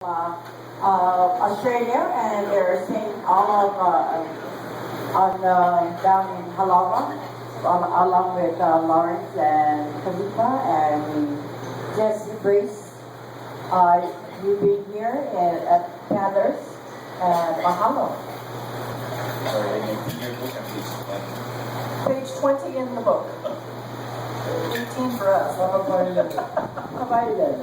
Australia, and they're staying all of down in Halawa, along with Lawrence and Khalifa and Jesse Brace. You've been here at Cathers, and mahalo. Sorry, I need your book at least. Page 20 in the book. 18 for us. Kabayan.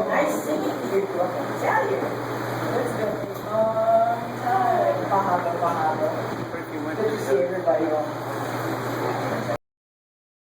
Nice singing here, I can tell you. Let's go.